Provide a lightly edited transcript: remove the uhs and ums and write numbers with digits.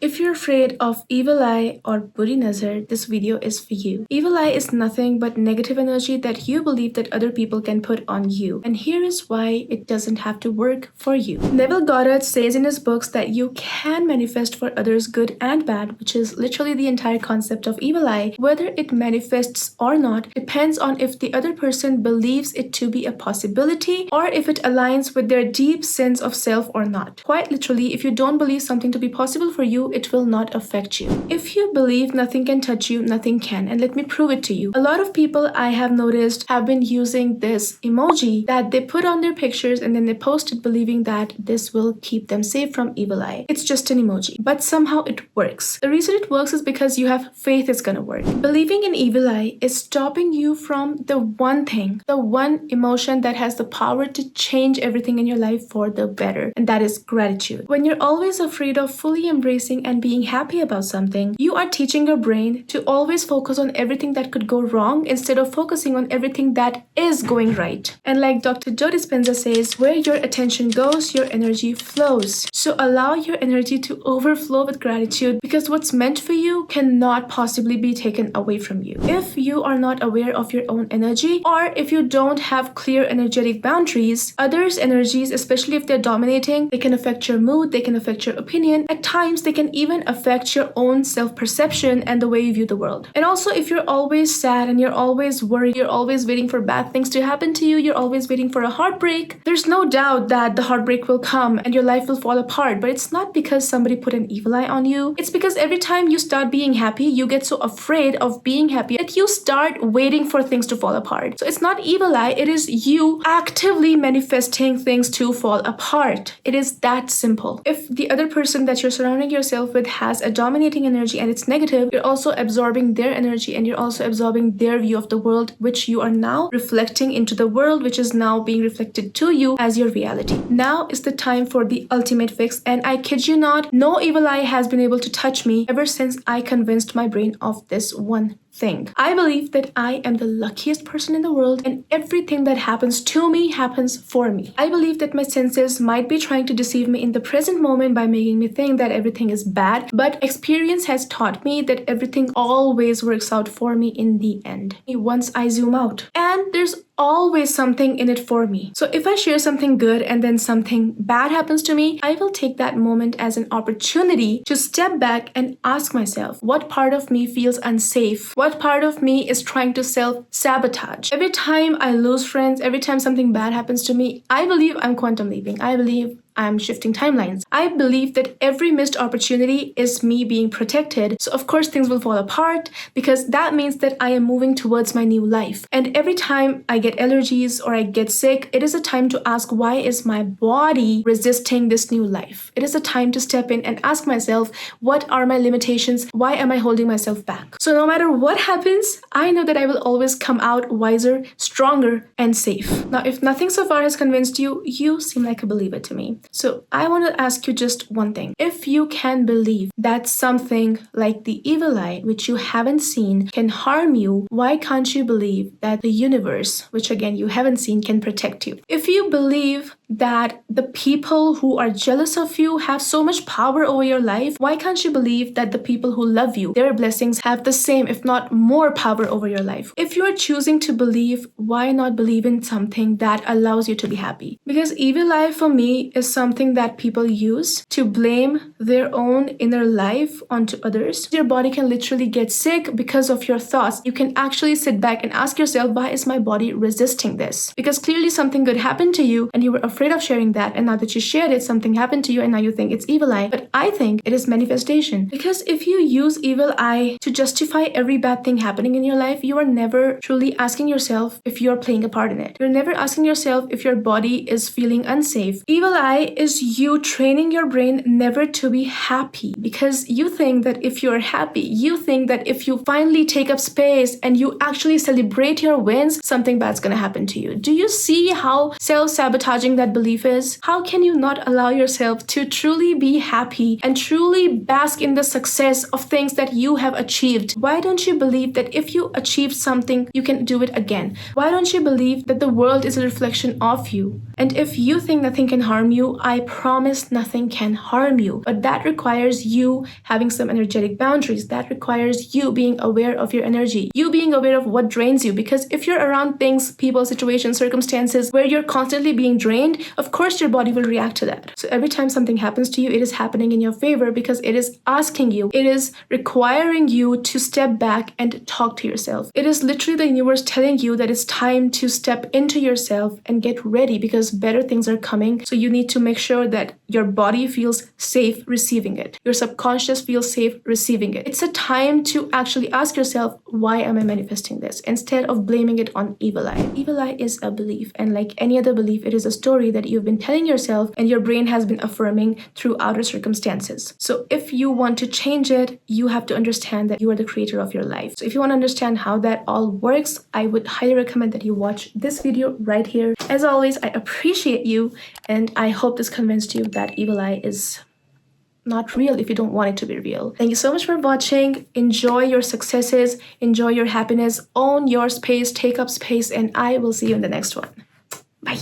If you're afraid of evil eye or buri nazar, this video is for you. Evil eye is nothing but negative energy that you believe that other people can put on you. And here is why it doesn't have to work for you. Neville Goddard says in his books that you can manifest for others good and bad, which is literally the entire concept of evil eye. Whether it manifests or not depends on if the other person believes it to be a possibility or if it aligns with their deep sense of self or not. Quite literally, if you don't believe something to be possible for you, it will not affect you. If you believe nothing can touch you, nothing can. And let me prove it to you. A lot of people I have noticed have been using this emoji that they put on their pictures and then they post it believing that this will keep them safe from evil eye. It's just an emoji, but somehow it works. The reason it works is because you have faith it's gonna work. Believing in evil eye is stopping you from the one thing, the one emotion that has the power to change everything in your life for the better, and that is gratitude. When you're always afraid of fully embracing and being happy about something, you are teaching your brain to always focus on everything that could go wrong instead of focusing on everything that is going right. And like Dr. Joe Dispenza says, where your attention goes, your energy flows. So allow your energy to overflow with gratitude because what's meant for you cannot possibly be taken away from you. If you are not aware of your own energy, or if you don't have clear energetic boundaries, others' energies, especially if they're dominating, they can affect your mood, they can affect your opinion. At times, they can even affect your own self-perception and the way you view the world. And also, if you're always sad and you're always worried, you're always waiting for bad things to happen to you, you're always waiting for a heartbreak, there's no doubt that the heartbreak will come and your life will fall apart. But it's not because somebody put an evil eye on you. It's because every time you start being happy, you get so afraid of being happy that you start waiting for things to fall apart. So it's not evil eye, it is you actively manifesting things to fall apart. It is that simple. If the other person that you're surrounding yourself with has a dominating energy and it's negative, you're also absorbing their energy and you're also absorbing their view of the world, which you are now reflecting into the world, which is now being reflected to you as your reality. Now is the time for the ultimate fix, and I kid you not, no evil eye has been able to touch me ever since I convinced my brain of this one thing. I believe that I am the luckiest person in the world and everything that happens to me happens for me. I believe that my senses might be trying to deceive me in the present moment by making me think that everything is bad, but experience has taught me that everything always works out for me in the end once I zoom out. And there's always something in it for me. So if I share something good and then something bad happens to me, I will take that moment as an opportunity to step back and ask myself, what part of me feels unsafe? What part of me is trying to self-sabotage? Every time I lose friends, every time something bad happens to me, I believe I'm quantum leaping. I believe I'm shifting timelines. I believe that every missed opportunity is me being protected. So of course things will fall apart because that means that I am moving towards my new life. And every time I get allergies or I get sick, it is a time to ask, why is my body resisting this new life? It is a time to step in and ask myself, what are my limitations? Why am I holding myself back? So no matter what happens, I know that I will always come out wiser, stronger, and safe. Now, if nothing so far has convinced you, you seem like a believer to me. So I want to ask you just one thing. If you can believe that something like the evil eye, which you haven't seen, can harm you, why can't you believe that the universe, which again you haven't seen, can protect you? If you believe that the people who are jealous of you have so much power over your life, why can't you believe that the people who love you, their blessings have the same, if not more power over your life? If you are choosing to believe, why not believe in something that allows you to be happy? Because evil eye for me is something that people use to blame their own inner life onto others. Your body can literally get sick because of your thoughts. You can actually sit back and ask yourself, why is my body resisting this? Because clearly something good happened to you and you were afraid of sharing that, and now that you shared it, something happened to you and now you think it's evil eye. But I think it is manifestation. Because if you use evil eye to justify every bad thing happening in your life, you are never truly asking yourself if you're playing a part in it. You're never asking yourself if your body is feeling unsafe. Evil eye is you training your brain never to be happy because you think that if you're happy, you think that if you finally take up space and you actually celebrate your wins, something bad's gonna happen to you. Do you see how self-sabotaging that that belief is? How can you not allow yourself to truly be happy and truly bask in the success of things that you have achieved? Why don't you believe that if you achieved something, you can do it again? Why don't you believe that the world is a reflection of you? And if you think nothing can harm you, I promise nothing can harm you. But that requires you having some energetic boundaries. That requires you being aware of your energy, you being aware of what drains you. Because if you're around things, people, situations, circumstances where you're constantly being drained, of course your body will react to that. So every time something happens to you, it is happening in your favor because it is asking you, it is requiring you to step back and talk to yourself. It is literally the universe telling you that it's time to step into yourself and get ready because better things are coming. So you need to make sure that your body feels safe receiving it. Your subconscious feels safe receiving it. It's a time to actually ask yourself, why am I manifesting this? Instead of blaming it on evil eye. Evil eye is a belief, and like any other belief, it is a story that you've been telling yourself and your brain has been affirming through outer circumstances. So if you want to change it, you have to understand that you are the creator of your life. So if you want to understand how that all works, I would highly recommend that you watch this video right here. As always, I appreciate you, and I hope this convinced you that evil eye is not real if you don't want it to be real. Thank you so much for watching. Enjoy your successes, enjoy your happiness, own your space, take up space, and I will see you in the next one. Bye.